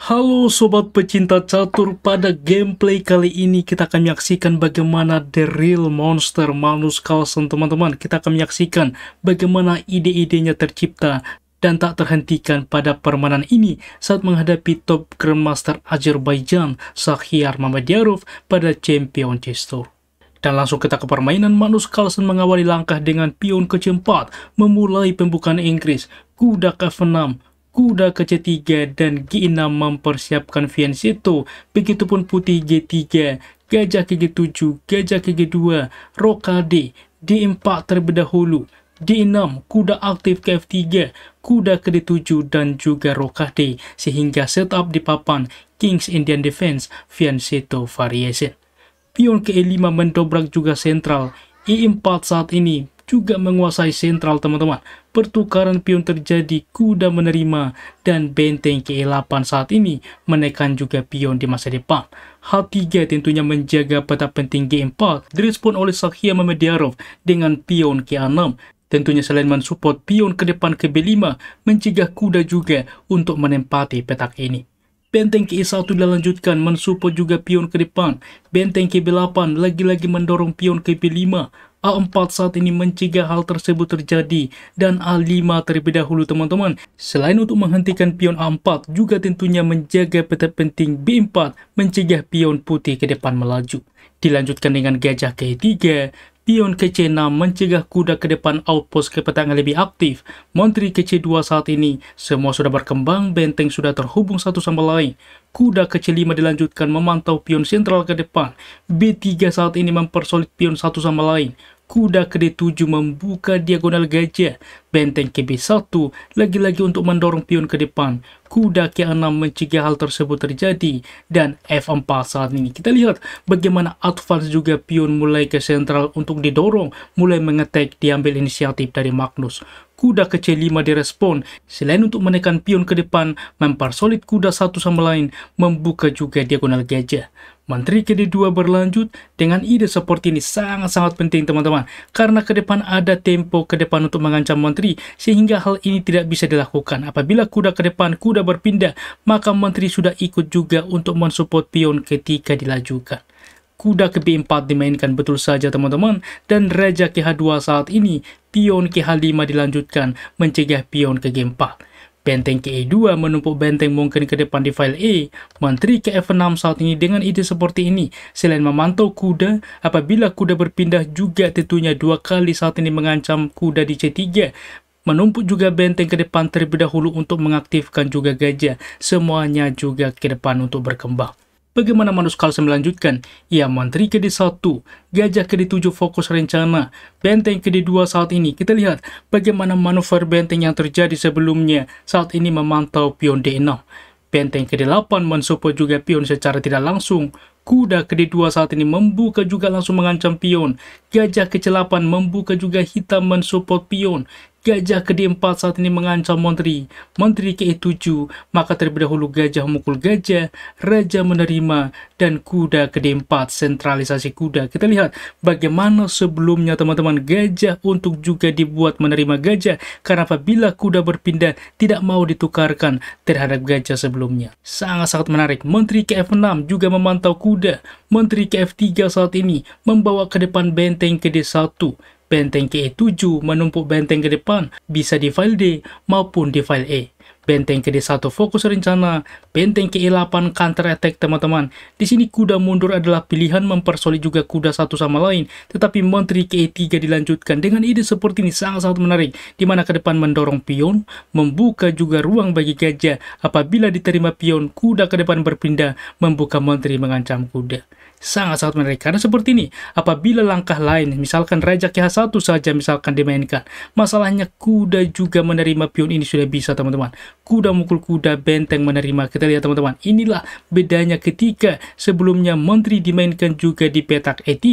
Halo sobat pecinta catur, pada gameplay kali ini kita akan menyaksikan bagaimana The Real Monster Magnus Carlsen, teman-teman. Kita akan menyaksikan bagaimana ide-idenya tercipta dan tak terhentikan pada permainan ini saat menghadapi top Grandmaster Azerbaijan Shahryar Mamedyarov pada Champion Chess Tour. Dan langsung kita ke permainan. Magnus Carlsen mengawali langkah dengan pion ke C4, memulai pembukaan Inggris, kuda ke F6, kuda ke C3, dan G6 mempersiapkan fianchetto. Begitupun putih G3, gajah ke G7, gajah ke G2, rokade, D4 terlebih dahulu, D6, kuda aktif ke F3, kuda ke D7, dan juga rokade, sehingga setup di papan King's Indian Defense fianchetto variation. Pion ke E5 mendobrak juga sentral, E4 saat ini juga menguasai sentral, teman-teman. Pertukaran pion terjadi, kuda menerima, dan benteng ke E8 saat ini menekan juga pion di masa depan. H3 tentunya menjaga peta penting G4, direspon oleh Shahryar Mamedyarov dengan pion ke A6. Tentunya selain mensupport pion ke depan ke B5, mencegah kuda juga untuk menempati petak ini. Benteng ke E1 dilanjutkan, mensupport juga pion ke depan. Benteng ke B8 lagi-lagi mendorong pion ke B5. A4 saat ini mencegah hal tersebut terjadi, dan A5 terlebih dahulu, teman-teman. Selain untuk menghentikan pion A4, juga tentunya menjaga peta penting B4, mencegah pion putih ke depan melaju. Dilanjutkan dengan gajah ke E3, pion ke C6 mencegah kuda ke depan outpost ke peta yang lebih aktif. Menteri ke C2 saat ini semua sudah berkembang, benteng sudah terhubung satu sama lain. Kuda ke C5 dilanjutkan memantau pion sentral ke depan. B3 saat ini mempersolid pion satu sama lain. Kuda ke D7 membuka diagonal gajah. Benteng ke B1 lagi-lagi untuk mendorong pion ke depan. Kuda ke A6 mencegah hal tersebut terjadi. Dan F4 saat ini kita lihat bagaimana advance juga pion mulai ke sentral untuk didorong, mulai mengetek, diambil inisiatif dari Magnus. Kuda ke C5 direspon, selain untuk menekan pion ke depan, mempersolid kuda satu sama lain, membuka juga diagonal gajah. Menteri ke D2 berlanjut. Dengan ide seperti ini sangat-sangat penting, teman-teman, karena ke depan ada tempo ke depan untuk mengancam menteri, sehingga hal ini tidak bisa dilakukan. Apabila kuda ke depan, kuda berpindah, maka menteri sudah ikut juga untuk mensupport pion ketika dilajukan. Kuda ke B4 dimainkan betul saja, teman-teman, dan raja ke H2 saat ini, pion ke H5 dilanjutkan, mencegah pion ke G4. Benteng ke E2 menumpuk benteng mungkin ke depan di file E. Menteri ke F6 saat ini dengan ide seperti ini. Selain memantau kuda, apabila kuda berpindah juga tentunya dua kali saat ini mengancam kuda di C3. Menumpuk juga benteng ke depan terlebih dahulu untuk mengaktifkan juga gajah. Semuanya juga ke depan untuk berkembang. Bagaimana Magnus Carlsen melanjutkan? Ia menteri ke D1, gajah ke D7 fokus rencana, benteng ke D2 saat ini. Kita lihat bagaimana manuver benteng yang terjadi sebelumnya saat ini memantau pion D6. Benteng ke D8 mensupport juga pion secara tidak langsung. Kuda ke D2 saat ini membuka juga langsung mengancam pion. Gajah ke C8 membuka juga hitam mensupport pion. Gajah ke D4 saat ini mengancam menteri. Menteri ke E7, maka terlebih dahulu gajah memukul gajah, raja menerima, dan kuda ke D4, sentralisasi kuda. Kita lihat bagaimana sebelumnya, teman-teman, gajah untuk juga dibuat menerima gajah, karena apabila kuda berpindah tidak mau ditukarkan terhadap gajah sebelumnya. Sangat-sangat menarik. Menteri ke F6 juga memantau kuda. Menteri ke F3 saat ini membawa ke depan benteng ke D1. Benteng ke E7 menumpuk benteng ke depan, bisa di file D maupun di file E. Benteng ke D1 fokus rencana, benteng ke E8 counter attack, teman-teman. Di sini kuda mundur adalah pilihan, mempersolid juga kuda satu sama lain, tetapi menteri ke E3 dilanjutkan dengan ide seperti ini sangat-sangat menarik, di mana ke depan mendorong pion, membuka juga ruang bagi gajah. Apabila diterima pion, kuda ke depan berpindah, membuka menteri mengancam kuda. Sangat-sangat menarik karena seperti ini, apabila langkah lain misalkan raja ke H1 saja misalkan dimainkan, masalahnya kuda juga menerima pion ini sudah bisa, teman-teman. Kuda mukul kuda, benteng menerima. Kita lihat, teman-teman, inilah bedanya ketika sebelumnya menteri dimainkan juga di petak E3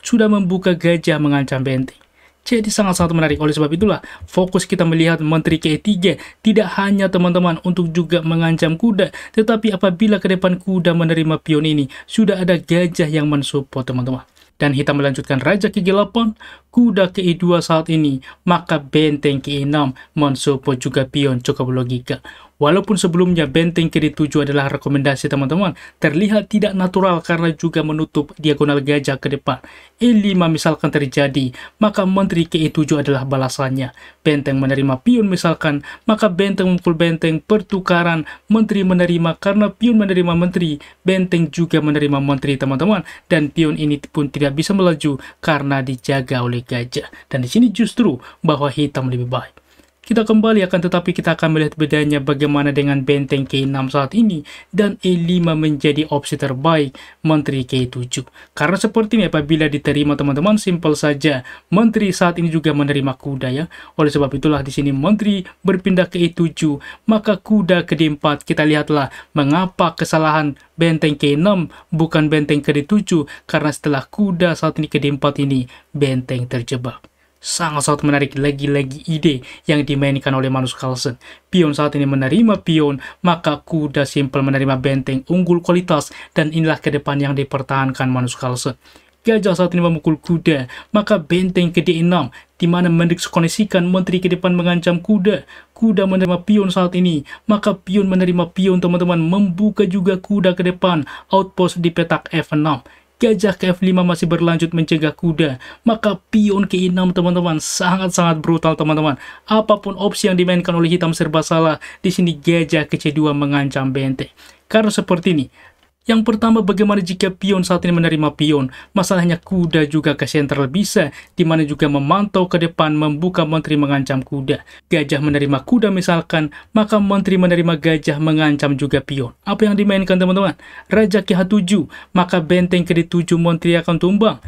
sudah membuka gajah mengancam benteng. Jadi sangat-sangat menarik. Oleh sebab itulah fokus kita melihat menteri ke E3 tidak hanya, teman-teman, untuk juga mengancam kuda, tetapi apabila ke depan kuda menerima pion ini sudah ada gajah yang mensupport, teman-teman. Dan hitam melanjutkan raja ke G8, kuda ke E2 saat ini, maka benteng ke E6 mensupport juga pion, cukup logika. Walaupun sebelumnya benteng kiri 7 adalah rekomendasi teman-teman, terlihat tidak natural karena juga menutup diagonal gajah ke depan. E5 misalkan terjadi, maka menteri ke E7 adalah balasannya. Benteng menerima pion misalkan, maka benteng memukul benteng, pertukaran, menteri menerima, karena pion menerima menteri, benteng juga menerima menteri teman-teman, dan pion ini pun tidak bisa melaju karena dijaga oleh gajah. Dan di sini justru bahwa hitam lebih baik. Kita kembali tetapi kita akan melihat bedanya bagaimana dengan benteng ke6 saat ini, dan E5 menjadi opsi terbaik menteri ke7. Karena seperti ini apabila diterima teman-teman, simpel saja, menteri saat ini juga menerima kuda ya. Oleh sebab itulah di sini menteri berpindah ke E7, maka kuda ke D4. Kita lihatlah mengapa kesalahan benteng ke6 bukan benteng ke D7, karena setelah kuda saat ini ke D4 ini, benteng terjebak. Sangat-sangat menarik, lagi-lagi ide yang dimainkan oleh Magnus Carlsen. Pion saat ini menerima pion, maka kuda simpel menerima benteng unggul kualitas, dan inilah ke depan yang dipertahankan Magnus Carlsen. Gajah saat ini memukul kuda, maka benteng ke D6, di mana mendeskoneksikan menteri ke depan mengancam kuda. Kuda menerima pion saat ini, maka pion menerima pion teman-teman, membuka juga kuda ke depan, outpost di petak F6. Gajah ke F5 masih berlanjut mencegah kuda, maka pion ke E6 teman-teman, sangat-sangat brutal teman-teman. Apapun opsi yang dimainkan oleh hitam serba salah. Di sini gajah ke C2 mengancam benteng. Karena seperti ini. Yang pertama, bagaimana jika pion saat ini menerima pion? Masalahnya kuda juga ke sentral bisa, di mana juga memantau ke depan, membuka menteri mengancam kuda. Gajah menerima kuda misalkan, maka menteri menerima gajah mengancam juga pion. Apa yang dimainkan teman-teman? Raja ke H7, maka benteng ke D7 menteri akan tumbang.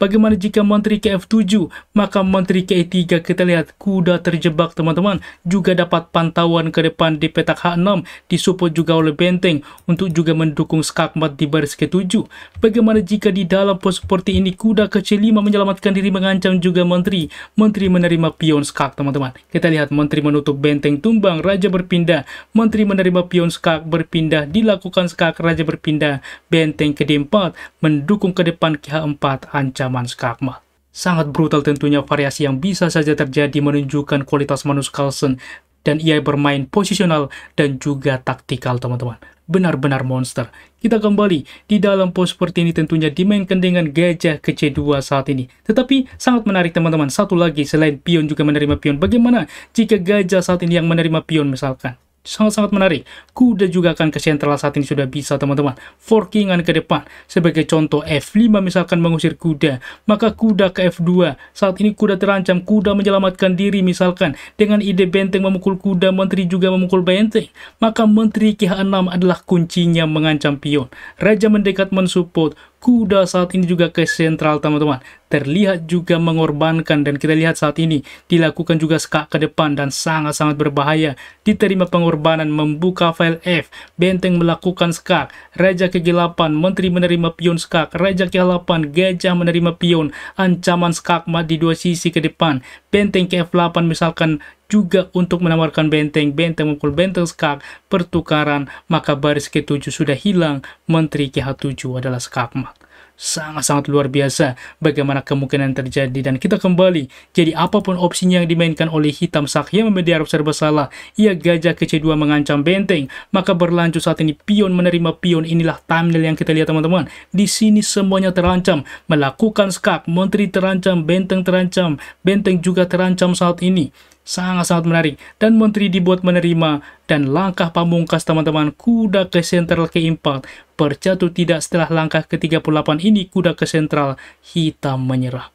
Bagaimana jika menteri ke F7, maka menteri ke E3, kita lihat kuda terjebak teman-teman, juga dapat pantauan ke depan di petak H6, disupport juga oleh benteng untuk juga mendukung skakmat di baris ke-7. Bagaimana jika di dalam pos seperti ini kuda ke C5 menyelamatkan diri mengancam juga menteri menerima pion skak teman-teman. Kita lihat menteri menutup benteng tumbang, raja berpindah, menteri menerima pion skak berpindah, dilakukan skak, raja berpindah, benteng ke D4, mendukung ke depan ke H4, ancaman skakmat. Sangat brutal tentunya, variasi yang bisa saja terjadi menunjukkan kualitas Magnus Carlsen, dan ia bermain posisional dan juga taktikal teman-teman. Benar-benar monster. Kita kembali di dalam pos seperti ini tentunya dimainkan dengan gajah ke C2 saat ini. Tetapi sangat menarik teman-teman. Satu lagi selain pion juga menerima pion. Bagaimana jika gajah saat ini yang menerima pion misalkan? Sangat-sangat menarik. Kuda juga akan ke sentral saat ini sudah bisa teman-teman. Forkingan ke depan. Sebagai contoh F5 misalkan mengusir kuda. Maka kuda ke F2. Saat ini kuda terancam. Kuda menyelamatkan diri misalkan. Dengan ide benteng memukul kuda, menteri juga memukul benteng. Maka menteri ke H6 adalah kuncinya mengancam pion. Raja mendekat mensupport. Kuda saat ini juga ke sentral teman-teman. Terlihat juga mengorbankan, dan kita lihat saat ini dilakukan juga skak ke depan dan sangat-sangat berbahaya. Diterima pengorbanan, membuka file F, benteng melakukan skak, raja ke G8, menteri menerima pion skak, raja ke H8, gajah menerima pion, ancaman skakmat di dua sisi ke depan, benteng ke F8 misalkan juga untuk menawarkan benteng memukul benteng skak, pertukaran, maka baris ke-7 sudah hilang, menteri ke H7 adalah skakmat. Sangat-sangat luar biasa bagaimana kemungkinan terjadi, dan kita kembali. Jadi apapun opsinya yang dimainkan oleh hitam, Sakya Memedi Arab serba salah. Ia gajah ke C2 mengancam benteng, maka berlanjut saat ini pion menerima pion. Inilah thumbnail yang kita lihat teman-teman. Di sini semuanya terancam, melakukan skak, menteri terancam, benteng juga terancam saat ini. Sangat-sangat menarik, dan menteri dibuat menerima, dan langkah pamungkas teman-teman, kuda ke sentral ke 4, berjatuh tidak setelah langkah ke-38 ini, kuda ke sentral, hitam menyerah.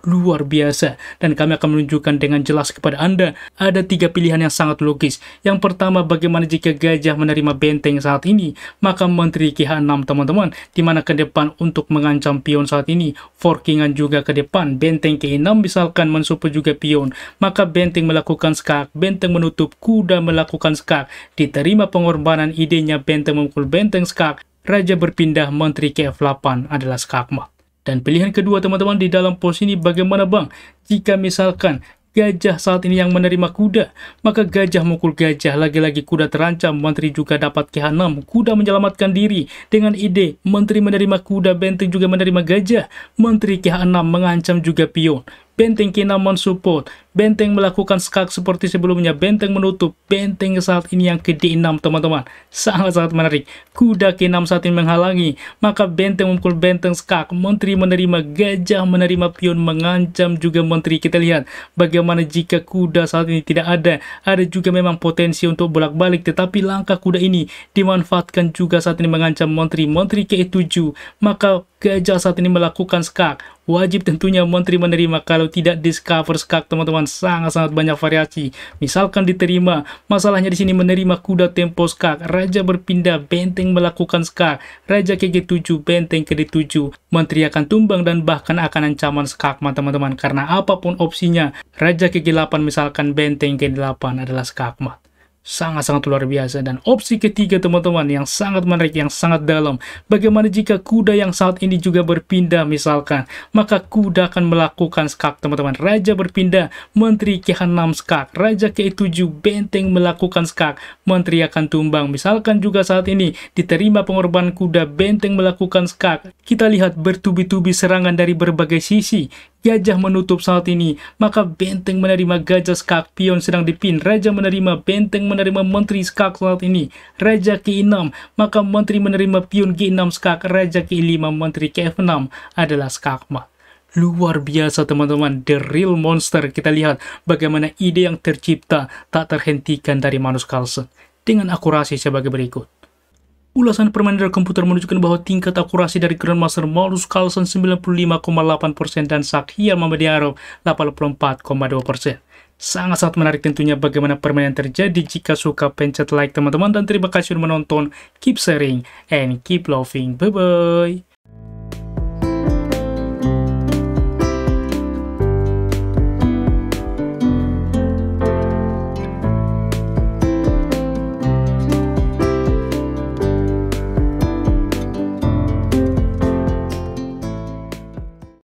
Luar biasa, dan kami akan menunjukkan dengan jelas kepada Anda, ada 3 pilihan yang sangat logis. Yang pertama, bagaimana jika gajah menerima benteng saat ini, maka menteri ke H6 teman-teman, dimana ke depan untuk mengancam pion saat ini, forkingan juga ke depan, benteng ke E6 misalkan mensupport juga pion, maka benteng melakukan skak, benteng menutup, kuda melakukan skak, diterima pengorbanan, idenya benteng memukul benteng skak, raja berpindah, menteri ke F8 adalah skakmat. Dan pilihan kedua teman-teman di dalam pos ini, bagaimana bang jika misalkan gajah saat ini yang menerima kuda, maka gajah mukul gajah, lagi-lagi kuda terancam, menteri juga dapat ke H6, kuda menyelamatkan diri dengan ide menteri menerima kuda, benteng juga menerima gajah, menteri ke H6 mengancam juga pion, benteng ke 6 mensupport, benteng melakukan skak seperti sebelumnya, benteng menutup, benteng saat ini yang ke D6 teman-teman, sangat-sangat menarik. Kuda ke 6 saat ini menghalangi, maka benteng memukul benteng skak, menteri menerima, gajah menerima, pion mengancam juga menteri. Kita lihat bagaimana jika kuda saat ini tidak ada juga memang potensi untuk bolak-balik, tetapi langkah kuda ini dimanfaatkan juga saat ini mengancam menteri ke 7, maka gajah saat ini melakukan skak, wajib tentunya menteri menerima. Kalau tidak discover skak teman-teman, sangat-sangat banyak variasi. Misalkan diterima, masalahnya di sini menerima kuda tempo skak, raja berpindah, benteng melakukan skak, raja ke G7, benteng ke D7, menteri akan tumbang dan bahkan akan ancaman skak teman-teman, karena apapun opsinya, raja ke G8 misalkan, benteng ke D8 adalah skak mat. Sangat-sangat luar biasa. Dan opsi ketiga teman-teman yang sangat menarik, yang sangat dalam, bagaimana jika kuda yang saat ini juga berpindah misalkan, maka kuda akan melakukan skak teman-teman, raja berpindah, menteri ke 6 skak, raja ke 7, benteng melakukan skak, menteri akan tumbang. Misalkan juga saat ini diterima pengorbanan kuda, benteng melakukan skak, kita lihat bertubi-tubi serangan dari berbagai sisi. Gajah menutup saat ini, maka benteng menerima, gajah skak, pion sedang dipin, raja menerima, benteng menerima, menteri skak saat ini, raja ke 6, maka menteri menerima, pion G6 skak, raja ke 5, menteri ke F6 adalah skak mat. Luar biasa teman-teman, The Real Monster. Kita lihat bagaimana ide yang tercipta tak terhentikan dari Magnus Carlsen dengan akurasi sebagai berikut. Ulasan permainan dari komputer menunjukkan bahwa tingkat akurasi dari Grandmaster Magnus Carlsen 95,8% dan Shakhiar Mamedyarov 84,2%. Sangat-sangat menarik tentunya bagaimana permainan terjadi. Jika suka pencet like teman-teman, dan terima kasih sudah menonton. Keep sharing and keep loving. Bye-bye.